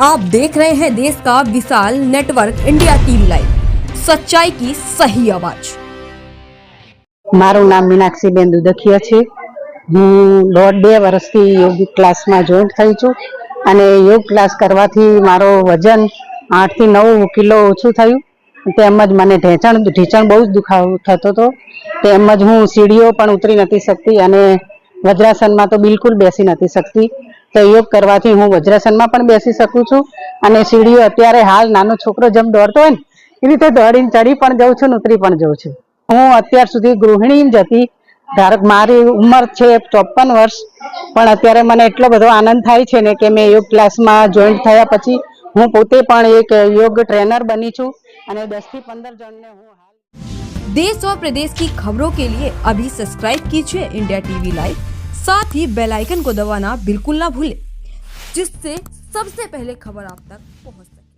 आप देख रहे हैं देश का विशाल नेटवर्क इंडिया टीवी लाइव, सच्चाई की सही आवाज। मारू नाम मीनाक्षीबेन दुधखिया छे। हूँ 1.5 વર્ષથી યોગ ક્લાસમાં જોઈન્ટ થઈ છું અને યોગ ક્લાસ કરવાથી મારો વજન 8 થી 9 કિલો ઓછું થયું। તેમજ મને ઢીંચણ બહુ જ દુખાવો થતો હતો। તેમજ હું સીડીઓ પણ ઉતરી નથી શકતી અને વજ્રાસનમાં તો બિલકુલ બેસી નથી શકતી। તો યોગ કરવાથી હું વજ્રાસનમાં પણ બેસી શકું છું અને સીડીઓ અત્યારે હાલ નાનો છોકરો જેમ દોડતો હોય ને એ રીતે દોડીને ચડી પણ જાઉં છું ને ઉતરી પણ જાઉં છું। હું અત્યાર સુધી ગૃહિણી જ હતી। ધારક મારી ઉંમર છે 54 વર્ષ, પણ અત્યારે મને એટલો બધો આનંદ થાય છે ને કે મેં યોગ ક્લાસમાં જોઈન્ટ થયા પછી હું પોતે પણ એક યોગ ટ્રેનર બની છું અને 10 થી 15 જણને હું देश और प्रदेश की खबरों के लिए अभी सब्सक्राइब कीजिए इंडिया टीवी लाइव, साथ ही बेल आइकन को दबाना बिल्कुल ना भूलें, जिससे सबसे पहले खबर आप तक पहुंच सके।